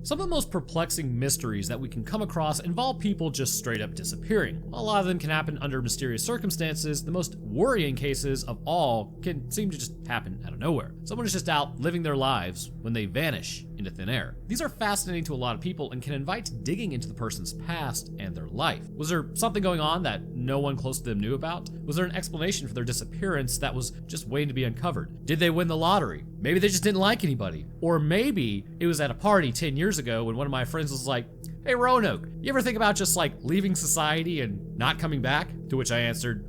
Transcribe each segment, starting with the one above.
Some of the most perplexing mysteries that we can come across involve people just straight up disappearing. While a lot of them can happen under mysterious circumstances, the most worrying cases of all can seem to just happen out of nowhere. Someone is just out living their lives when they vanish into thin air. These are fascinating to a lot of people and can invite digging into the person's past and their life. Was there something going on that no one close to them knew about? Was there an explanation for their disappearance that was just waiting to be uncovered? Did they win the lottery? Maybe they just didn't like anybody. Or maybe it was at a party 10 years ago when one of my friends was like, "Hey Roanoke, you ever think about just like leaving society and not coming back?" To which I answered,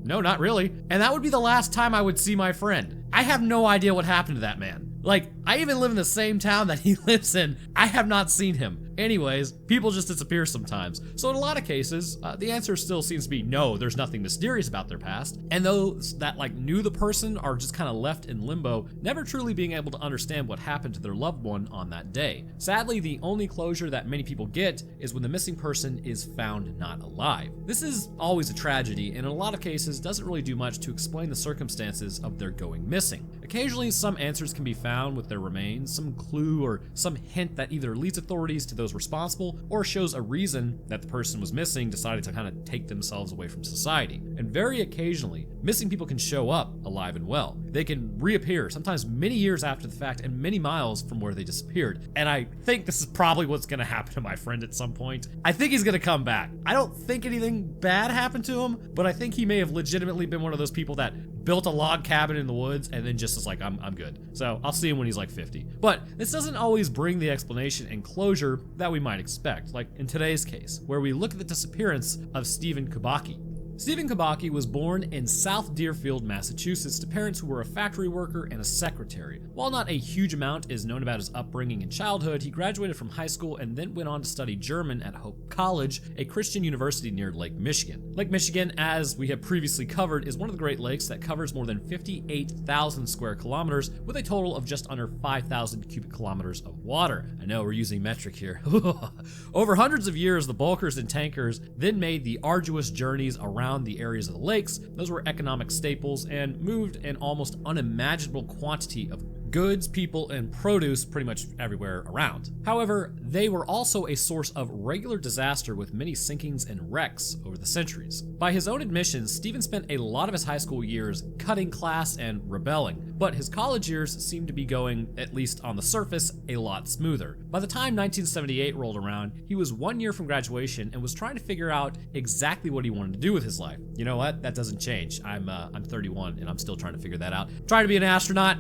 no, not really. And that would be the last time I would see my friend. I have no idea what happened to that man. Like, I even live in the same town that he lives in. I have not seen him. Anyways, people just disappear sometimes. So in a lot of cases, the answer still seems to be no, there's nothing mysterious about their past. And those that like knew the person are just kind of left in limbo, never truly being able to understand what happened to their loved one on that day. Sadly, the only closure that many people get is when the missing person is found not alive. This is always a tragedy, and in a lot of cases doesn't really do much to explain the circumstances of their going missing. Occasionally, some answers can be found with their remains, some clue or some hint that either leads authorities to those responsible or shows a reason that the person was missing decided to kind of take themselves away from society. And very occasionally, missing people can show up alive and well. They can reappear, sometimes many years after the fact and many miles from where they disappeared. And I think this is probably what's gonna happen to my friend at some point. I think he's gonna come back. I don't think anything bad happened to him, but I think he may have legitimately been one of those people that built a log cabin in the woods and then just is like, I'm good. So I'll see him when he's like 50. But this doesn't always bring the explanation and closure that we might expect, like in today's case, where we look at the disappearance of Stephen Kubacki. Stephen Kubacki was born in South Deerfield, Massachusetts to parents who were a factory worker and a secretary. While not a huge amount is known about his upbringing and childhood, he graduated from high school and then went on to study German at Hope College, a Christian university near Lake Michigan. Lake Michigan, as we have previously covered, is one of the Great Lakes that covers more than 58,000 square kilometers with a total of just under 5,000 cubic kilometers of water. I know we're using metric here. Over hundreds of years, the bulkers and tankers then made the arduous journeys around the areas of the lakes. Those were economic staples and moved an almost unimaginable quantity of goods, people, and produce pretty much everywhere around. However, they were also a source of regular disaster with many sinkings and wrecks over the centuries. By his own admission, Stephen spent a lot of his high school years cutting class and rebelling, but his college years seemed to be going, at least on the surface, a lot smoother. By the time 1978 rolled around, he was 1 year from graduation and was trying to figure out exactly what he wanted to do with his life. You know what? That doesn't change. I'm 31 and I'm still trying to figure that out. Trying to be an astronaut,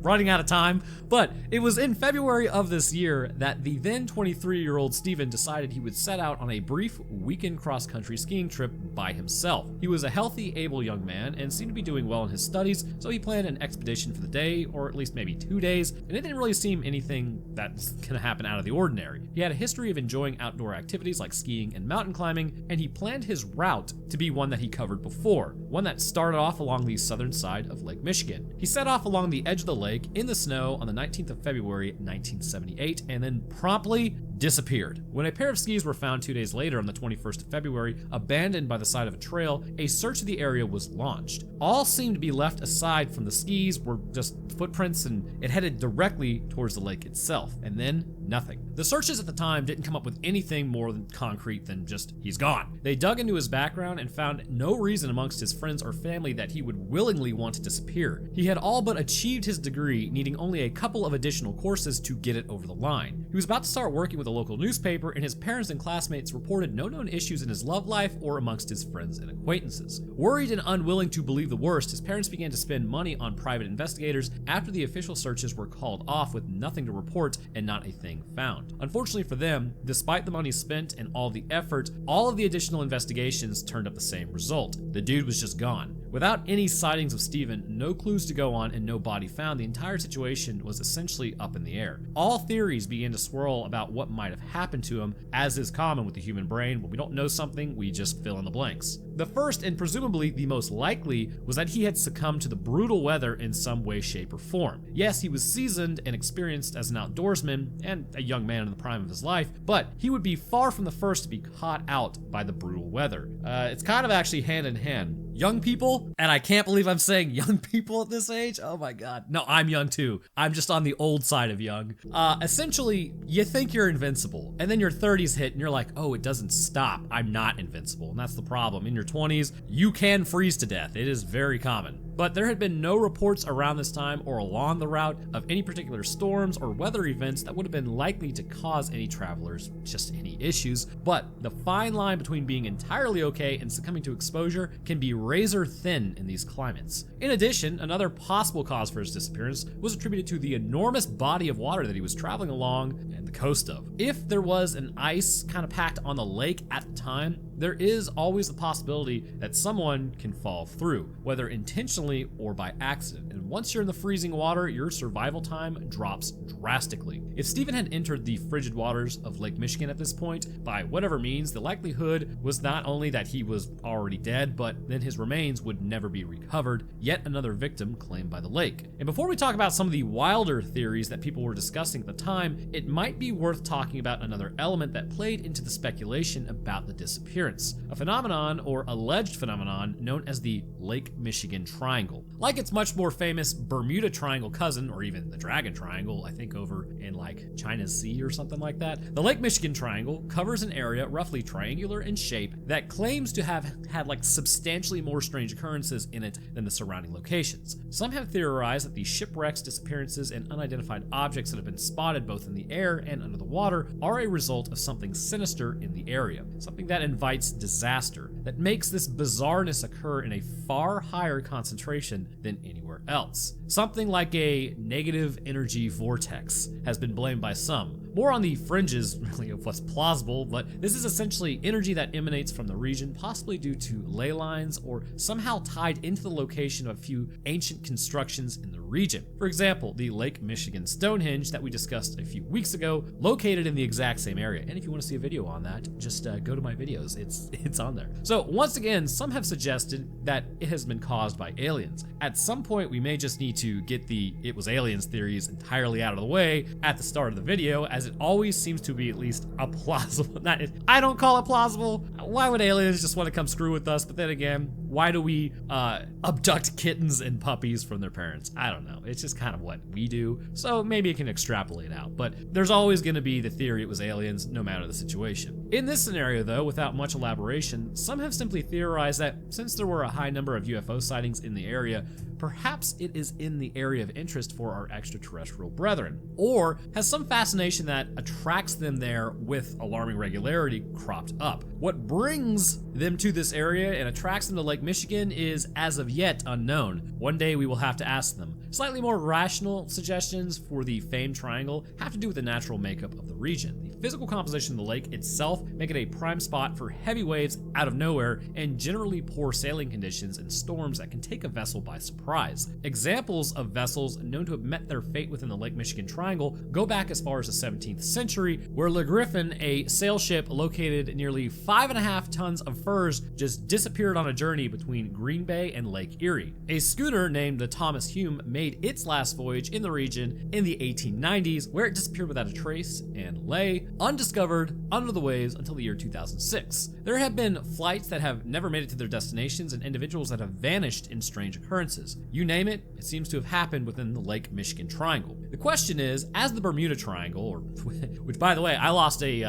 running out of time. But it was in February of this year that the then 23-year-old Stephen decided he would set out on a brief weekend cross-country skiing trip by himself. He was a healthy, able young man and seemed to be doing well in his studies, so he planned an expedition for the day, or at least maybe 2 days, and it didn't really seem anything that's gonna happen out of the ordinary. He had a history of enjoying outdoor activities like skiing and mountain climbing, and he planned his route to be one that he covered before, one that started off along the southern side of Lake Michigan. He set off along the edge of the lake in the snow on the 19th of February 1978 and then promptly disappeared. When a pair of skis were found 2 days later on the 21st of February, abandoned by the side of a trail, a search of the area was launched. All seemed to be left aside from the skis were just footprints, and it headed directly towards the lake itself, and then nothing. The searches at the time didn't come up with anything more than concrete than just, he's gone. They dug into his background and found no reason amongst his friends or family that he would willingly want to disappear. He had all but achieved his degree, needing only a couple of additional courses to get it over the line. He was about to start working with a local newspaper, and his parents and classmates reported no known issues in his love life or amongst his friends and acquaintances. Worried and unwilling to believe the worst, his parents began to spend money on private investigators after the official searches were called off with nothing to report and not a thing found. Unfortunately for them, despite the money spent and all the effort, all of the additional investigations turned up the same result. The dude was just gone. Without any sightings of Stephen, no clues to go on, and no body found, the entire situation was essentially up in the air. All theories began to swirl about what might have happened to him, as is common with the human brain. When we don't know something, we just fill in the blanks. The first, and presumably the most likely, was that he had succumbed to the brutal weather in some way, shape, or form. Yes, he was seasoned and experienced as an outdoorsman, and a young man in the prime of his life, but he would be far from the first to be caught out by the brutal weather. It's kind of actually hand in hand. young people, and I can't believe I'm saying young people at this age. Oh my God. No, I'm young too. I'm just on the old side of young. Essentially, you think you're invincible, and then your 30s hit and you're like, oh, it doesn't stop. I'm not invincible. And that's the problem. In your 20s, you can freeze to death. It is very common. But there had been no reports around this time or along the route of any particular storms or weather events that would have been likely to cause any travelers just any issues. But the fine line between being entirely okay and succumbing to exposure can be razor thin in these climates. In addition, another possible cause for his disappearance was attributed to the enormous body of water that he was traveling along and the coast of. If there was an ice kind of packed on the lake at the time, there is always the possibility that someone can fall through, whether intentionally or by accident. And once you're in the freezing water, your survival time drops drastically. If Stephen had entered the frigid waters of Lake Michigan at this point, by whatever means, the likelihood was not only that he was already dead, but then his remains would never be recovered, yet another victim claimed by the lake. And before we talk about some of the wilder theories that people were discussing at the time, it might be worth talking about another element that played into the speculation about the disappearance. A phenomenon or alleged phenomenon known as the Lake Michigan Triangle. Like its much more famous Bermuda Triangle cousin, or even the Dragon Triangle, I think over in like China's Sea or something like that, the Lake Michigan Triangle covers an area roughly triangular in shape that claims to have had like substantially more strange occurrences in it than the surrounding locations. Some have theorized that the shipwrecks, disappearances, and unidentified objects that have been spotted both in the air and under the water are a result of something sinister in the area, something that invites disaster, that makes this bizarreness occur in a far higher concentration than anywhere else. Something like a negative energy vortex has been blamed by some. More on the fringes really of what's plausible, but this is essentially energy that emanates from the region, possibly due to ley lines or somehow tied into the location of a few ancient constructions in the region. For example, the Lake Michigan Stonehenge that we discussed a few weeks ago, located in the exact same area. And if you want to see a video on that, just go to my videos. It's on there. So once again, some have suggested that it has been caused by aliens. At some point, we may just need to get the "it was aliens" theories entirely out of the way at the start of the video, as it always seems to be at least a plausible. I don't call it plausible. Why would aliens just want to come screw with us? But then again, why do we abduct kittens and puppies from their parents? I don't know. It's just kind of what we do. So maybe it can extrapolate out. But there's always going to be the theory it was aliens, no matter the situation. In this scenario, though, without much elaboration, some have simply theorized that since there were a high number of UFO sightings in the area, perhaps it is in the area of interest for our extraterrestrial brethren, or has some fascination that attracts them there with alarming regularity cropped up. What brings them to this area and attracts them to Lake Michigan is as of yet unknown. One day we will have to ask them. Slightly more rational suggestions for the famed triangle have to do with the natural makeup of the region. The physical composition of the lake itself make it a prime spot for heavy waves out of nowhere and generally poor sailing conditions and storms that can take a vessel by surprise. Examples of vessels known to have met their fate within the Lake Michigan Triangle go back as far as the 17th century, where Le Griffin, a sail ship located nearly 5.5 tons of furs, just disappeared on a journey between Green Bay and Lake Erie. A schooner named the Thomas Hume made its last voyage in the region in the 1890s, where it disappeared without a trace and lay undiscovered under the waves until the year 2006. There have been flights that have never made it to their destinations and individuals that have vanished in strange occurrences. You name it, it seems to have happened within the Lake Michigan Triangle. The question is, as the Bermuda Triangle, or which by the way, I lost a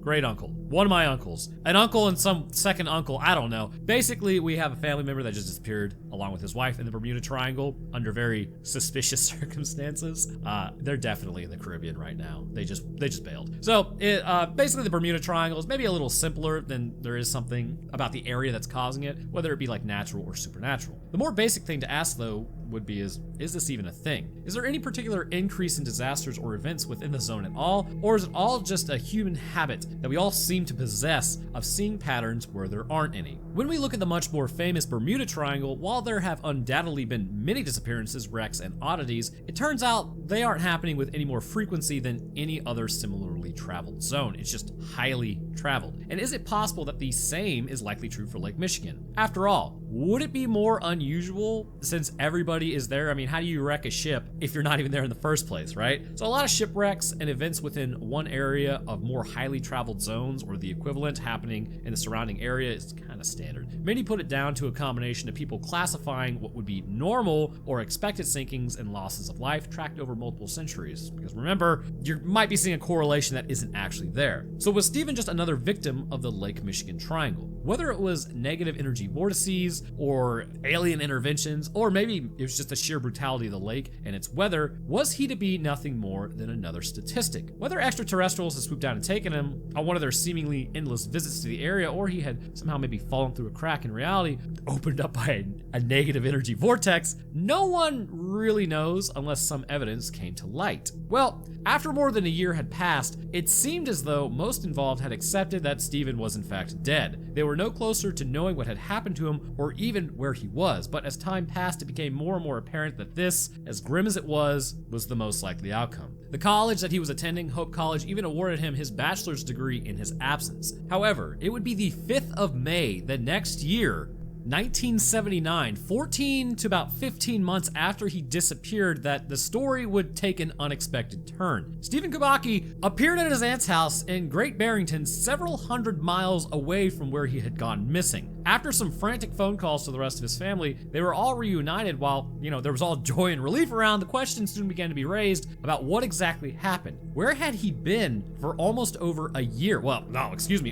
great uncle. One of my uncles. An uncle and some second uncle, I don't know. Basically, we have a family member that just disappeared along with his wife in the Bermuda Triangle under very suspicious circumstances. They're definitely in the Caribbean right now. They just bailed. So basically the Bermuda Triangle is maybe a little simpler than there is something about the area that's causing it, whether it be like natural or supernatural. The more basic thing to ask though would be is this even a thing? Is there any particular increase in disasters or events within the zone at all? Or is it all just a human habit that we all seem to possess of seeing patterns where there aren't any? When we look at the much more famous Bermuda Triangle, while there have undoubtedly been many disappearances, wrecks, and oddities, it turns out they aren't happening with any more frequency than any other similarly traveled zone. It's just highly traveled. And is it possible that the same is likely true for Lake Michigan? After all, would it be more unusual since everybody is there? I mean, how do you wreck a ship if you're not even there in the first place, right? So a lot of shipwrecks and events within one area of more highly traveled zones or the equivalent happening in the surrounding area is kind of standard. Many put it down to a combination of people classifying what would be normal or expected sinkings and losses of life tracked over multiple centuries. Because remember, you might be seeing a correlation that isn't actually there. So was Stephen just another victim of the Lake Michigan Triangle? Whether it was negative energy vortices or alien interventions, or maybe it was just the sheer brutality of the lake and its weather, was he to be nothing more than another statistic? Whether extraterrestrials had swooped down and taken him on one of their seemingly endless visits to the area, or he had somehow maybe fallen through a crack in reality, opened up by a negative energy vortex, no one really knows unless some evidence came to light. Well, after more than a year had passed, it seemed as though most involved had accepted that Stephen was in fact dead. They were no closer to knowing what had happened to him or even where he was, but as time passed, it became more and more apparent that this, as grim as it was the most likely outcome. The college that he was attending, Hope College, even awarded him his bachelor's degree in his absence. However, it would be the 5th of May the next year, 1979, 14 to about 15 months after he disappeared, that the story would take an unexpected turn. Stephen Kubacki appeared at his aunt's house in Great Barrington, several hundred miles away from where he had gone missing. After some frantic phone calls to the rest of his family, they were all reunited. While, there was all joy and relief around, the questions soon began to be raised about what exactly happened. Where had he been for almost over a year?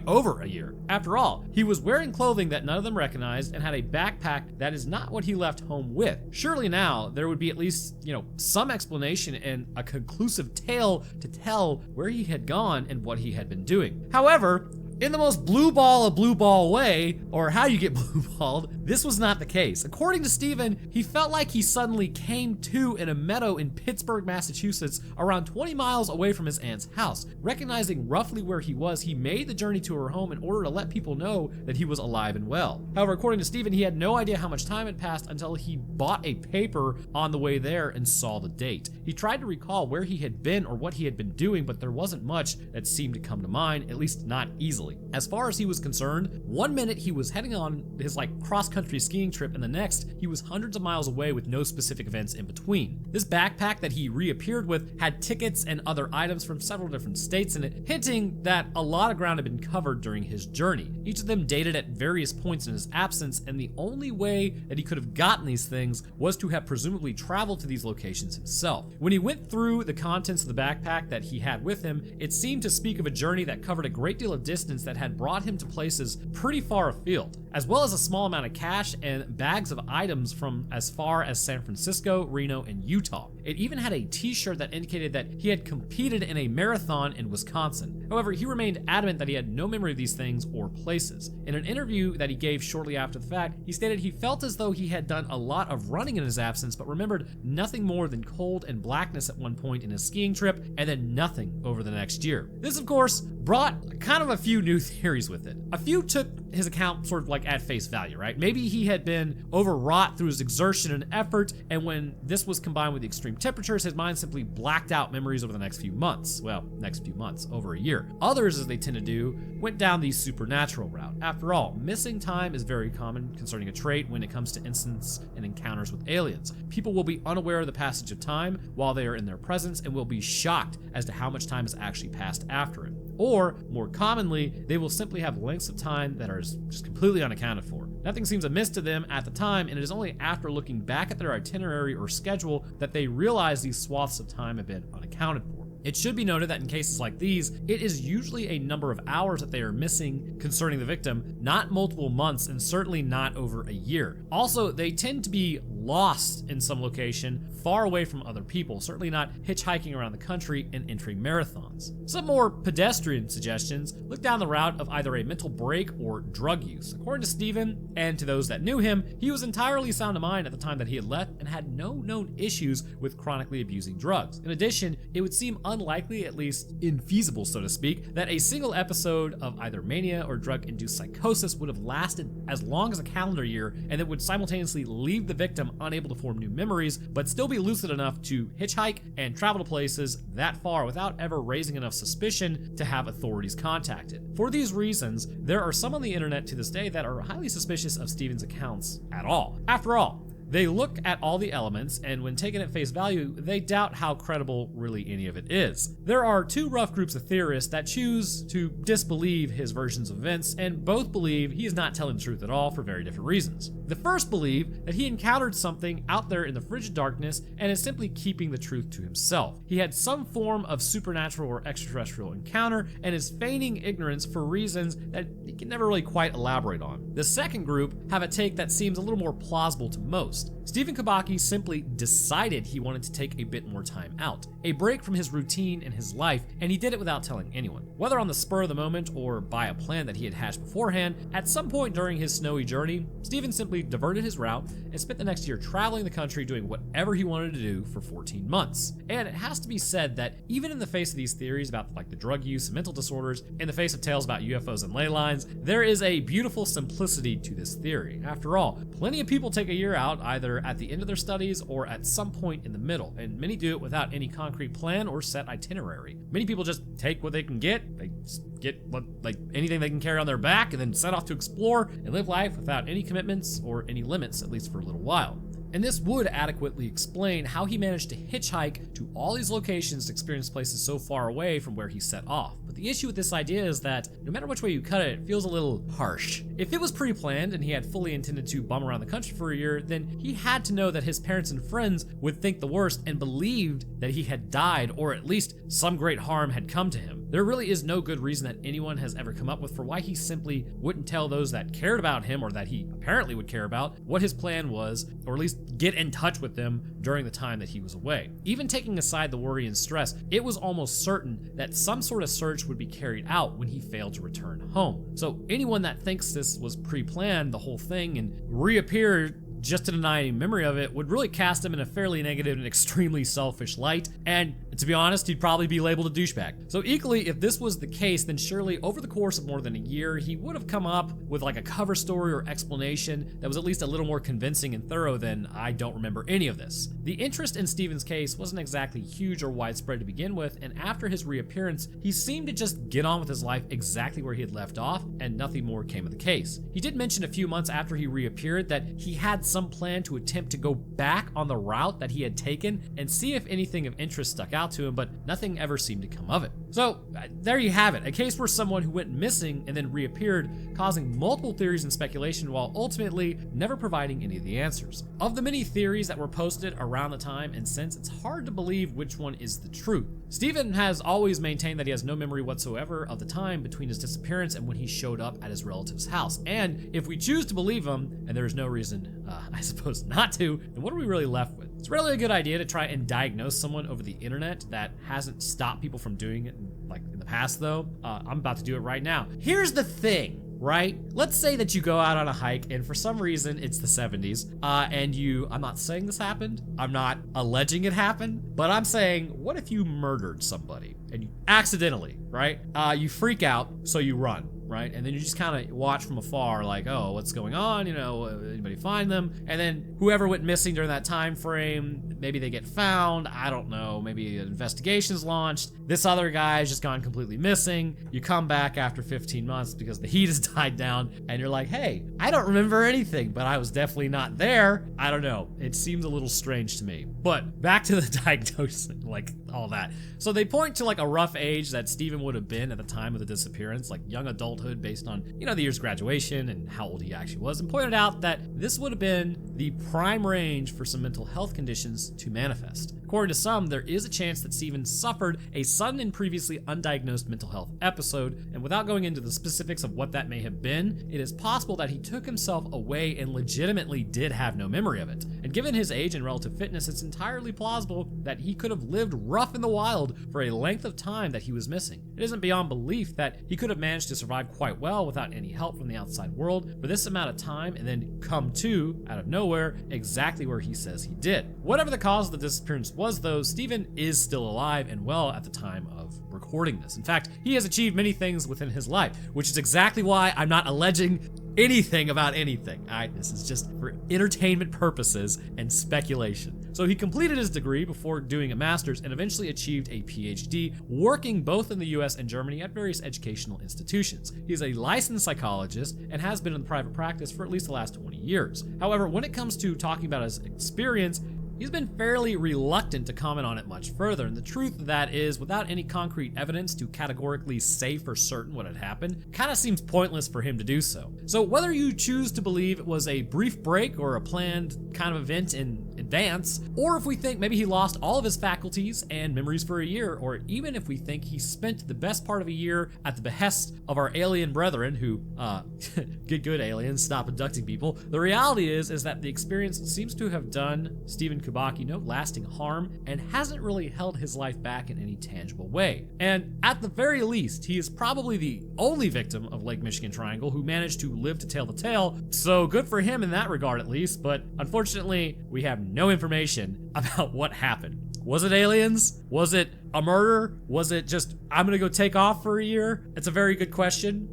Over a year. After all, he was wearing clothing that none of them recognized and had a backpack that is not what he left home with. Surely now there would be at least, some explanation and a conclusive tale to tell where he had gone and what he had been doing. However, in the most blue ball way, or how you get blue balled, this was not the case. According to Stephen, he felt like he suddenly came to in a meadow in Pittsburgh, Massachusetts, around 20 miles away from his aunt's house. Recognizing roughly where he was, he made the journey to her home in order to let people know that he was alive and well. However, according to Stephen, he had no idea how much time had passed until he bought a paper on the way there and saw the date. He tried to recall where he had been or what he had been doing, but there wasn't much that seemed to come to mind, at least not easily. As far as he was concerned, one minute he was heading on his cross-country skiing trip, and the next he was hundreds of miles away with no specific events in between. This backpack that he reappeared with had tickets and other items from several different states in it, hinting that a lot of ground had been covered during his journey. Each of them dated at various points in his absence, and the only way that he could have gotten these things was to have presumably traveled to these locations himself. When he went through the contents of the backpack that he had with him, it seemed to speak of a journey that covered a great deal of distance that had brought him to places pretty far afield, as well as a small amount of cash and bags of items from as far as San Francisco, Reno, and Utah. It even had a t-shirt that indicated that he had competed in a marathon in Wisconsin. However, he remained adamant that he had no memory of these things or places. In an interview that he gave shortly after the fact, he stated he felt as though he had done a lot of running in his absence, but remembered nothing more than cold and blackness at one point in his skiing trip, and then nothing over the next year. This, of course, brought kind of a few new theories with it. A few took his account sort of at face value, right? Maybe he had been overwrought through his exertion and effort, and when this was combined with the extreme temperatures, his mind simply blacked out memories over the next few months. Well, next few months, over a year. Others, as they tend to do, went down the supernatural route. After all, missing time is very common concerning a trait when it comes to incidents and encounters with aliens. People will be unaware of the passage of time while they are in their presence and will be shocked as to how much time has actually passed after it. Or, more commonly, they will simply have lengths of time that are just completely unaccounted for. Nothing seems amiss to them at the time, and it is only after looking back at their itinerary or schedule that they realize these swaths of time have been unaccounted for. It should be noted that in cases like these, it is usually a number of hours that they are missing concerning the victim, not multiple months, and certainly not over a year. Also, they tend to be lost in some location far away from other people, certainly not hitchhiking around the country and entering marathons. Some more pedestrian suggestions look down the route of either a mental break or drug use. According to Stephen, and to those that knew him, he was entirely sound of mind at the time that he had left and had no known issues with chronically abusing drugs. In addition, it would seem unlikely, at least infeasible so to speak, that a single episode of either mania or drug-induced psychosis would have lasted as long as a calendar year and that would simultaneously leave the victim unable to form new memories, but still be lucid enough to hitchhike and travel to places that far without ever raising enough suspicion to have authorities contacted. For these reasons, there are some on the internet to this day that are highly suspicious of Stephen's accounts at all. After all, They look at all the elements, and when taken at face value, they doubt how credible really any of it is. There are two rough groups of theorists that choose to disbelieve his versions of events, and both believe he is not telling the truth at all for very different reasons. The first believe that he encountered something out there in the frigid darkness and is simply keeping the truth to himself. He had some form of supernatural or extraterrestrial encounter and is feigning ignorance for reasons that he can never really quite elaborate on. The second group have a take that seems a little more plausible to most. Stephen Kubacki simply decided he wanted to take a bit more time out, a break from his routine and his life, and he did it without telling anyone. Whether on the spur of the moment or by a plan that he had hatched beforehand, at some point during his snowy journey, Stephen simply diverted his route and spent the next year traveling the country doing whatever he wanted to do for 14 months. And it has to be said that even in the face of these theories about like the drug use and mental disorders, in the face of tales about UFOs and ley lines, there is a beautiful simplicity to this theory. After all, plenty of people take a year out either at the end of their studies or at some point in the middle, and many do it without any concrete plan or set itinerary. Many people just take what they can get, they just get like anything they can carry on their back, and then set off to explore and live life without any commitments or any limits, at least for a little while. And this would adequately explain how he managed to hitchhike to all these locations to experience places so far away from where he set off. But the issue with this idea is that no matter which way you cut it, it feels a little harsh. If it was pre-planned and he had fully intended to bum around the country for a year, then he had to know that his parents and friends would think the worst and believed that he had died, or at least some great harm had come to him. There really is no good reason that anyone has ever come up with for why he simply wouldn't tell those that cared about him, or that he apparently would care about, what his plan was, or at least get in touch with them during the time that he was away. Even taking aside the worry and stress, it was almost certain that some sort of search would be carried out when he failed to return home. So anyone that thinks this was pre-planned, the whole thing, and reappeared just to deny any memory of it would really cast him in a fairly negative and extremely selfish light, and to be honest, he'd probably be labeled a douchebag. So equally, if this was the case, then surely over the course of more than a year, he would have come up with like a cover story or explanation that was at least a little more convincing and thorough than "I don't remember any of this." The interest in Stephen's case wasn't exactly huge or widespread to begin with, and after his reappearance, he seemed to just get on with his life exactly where he had left off, and nothing more came of the case. He did mention a few months after he reappeared that he had some plan to attempt to go back on the route that he had taken and see if anything of interest stuck out to him, but nothing ever seemed to come of it. So there you have it, a case where someone who went missing and then reappeared, causing multiple theories and speculation while ultimately never providing any of the answers. Of the many theories that were posted around the time and since, it's hard to believe which one is the truth. Stephen has always maintained that he has no memory whatsoever of the time between his disappearance and when he showed up at his relative's house. And if we choose to believe him, and there is no reason, I suppose, not to, then what are we really left with? It's really a good idea to try and diagnose someone over the internet. That hasn't stopped people from doing it in the past, though. I'm about to do it right now. Here's the thing. Right? Let's say that you go out on a hike and for some reason it's the 70s and I'm not saying this happened, I'm not alleging it happened, but I'm saying, what if you murdered somebody and you accidentally, right? You freak out, so you run, right? And then you just kind of watch from afar like, oh, what's going on? Anybody find them? And then whoever went missing during that time frame, maybe they get found, I don't know, maybe an investigation's launched. This other guy's just gone completely missing. You come back after 15 months because the heat has died down and you're like, hey, I don't remember anything, but I was definitely not there. I don't know. It seems a little strange to me. But back to the diagnosis, like all that. So they point to like a rough age that Stephen would have been at the time of the disappearance, like young adulthood based on, the year's graduation and how old he actually was, and pointed out that this would have been the prime range for some mental health conditions to manifest. According to some, there is a chance that Stephen suffered a sudden and previously undiagnosed mental health episode, and without going into the specifics of what that may have been, it is possible that he took himself away and legitimately did have no memory of it. And given his age and relative fitness, it's entirely plausible that he could have lived rough in the wild for a length of time that he was missing. It isn't beyond belief that he could have managed to survive quite well without any help from the outside world for this amount of time and then come to, out of nowhere, exactly where he says he did. Whatever the cause of the disappearance was, though, Stephen is still alive and well at the time of recording this. In fact, he has achieved many things within his life, which is exactly why I'm not alleging anything about anything. This is just for entertainment purposes and speculation. So he completed his degree before doing a master's and eventually achieved a PhD, working both in the US and Germany at various educational institutions. He's a licensed psychologist and has been in private practice for at least the last 20 years. However, when it comes to talking about his experience, he's been fairly reluctant to comment on it much further, and the truth of that is, without any concrete evidence to categorically say for certain what had happened, kind of seems pointless for him to do so. So whether you choose to believe it was a brief break or a planned kind of event in advance, or if we think maybe he lost all of his faculties and memories for a year, or even if we think he spent the best part of a year at the behest of our alien brethren who, get good aliens, stop abducting people, the reality is that the experience seems to have done Stephen Kubacki no lasting harm and hasn't really held his life back in any tangible way. And at the very least, he is probably the only victim of Lake Michigan Triangle who managed to live to tell the tale, so good for him in that regard at least, but unfortunately, we have no information about what happened. Was it aliens? Was it a murder? Was it just, I'm gonna go take off for a year? It's a very good question.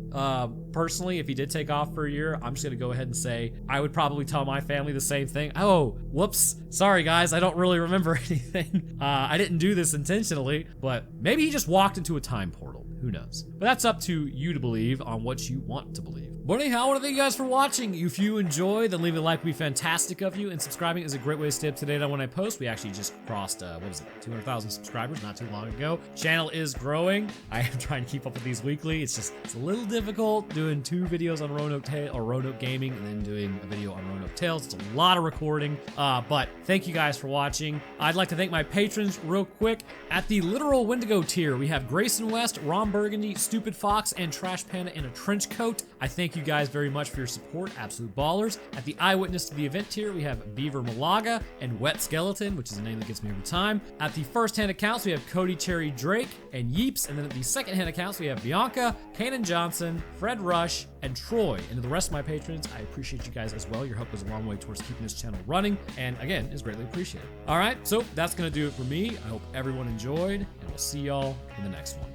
Personally, if he did take off for a year, I'm just gonna go ahead and say, I would probably tell my family the same thing. Oh, whoops, sorry guys, I don't really remember anything. I didn't do this intentionally, but maybe he just walked into a time portal. Who knows? But that's up to you to believe on what you want to believe. But anyhow, I want to thank you guys for watching. If you enjoyed, then leaving a like would be fantastic of you, and subscribing is a great way to stay up to date on when I post. We actually just crossed, 200,000 subscribers not too long ago. Channel is growing. I am trying to keep up with these weekly. It's a little difficult doing 2 videos on Roanoke Gaming and then doing a video on Roanoke Tales. It's a lot of recording, but thank you guys for watching. I'd like to thank my patrons real quick. At the Literal Wendigo tier, we have Grayson West, Ron Burgundy, Stupid Fox, and Trash Panda in a trench coat. I thank you guys very much for your support, absolute ballers. At the Eyewitness to the Event tier, we have Beaver Malaga and Wet Skeleton, which is a name that gets me every time. At the first-hand accounts, we have Cody Cherry Drake and Yeeps, and then at the second-hand accounts, we have Bianca, Kanan Johnson, Fred Rush, and Troy. And to the rest of my patrons, I appreciate you guys as well. Your help goes a long way towards keeping this channel running, and again, is greatly appreciated. All right, so that's gonna do it for me. I hope everyone enjoyed, and we'll see y'all in the next one.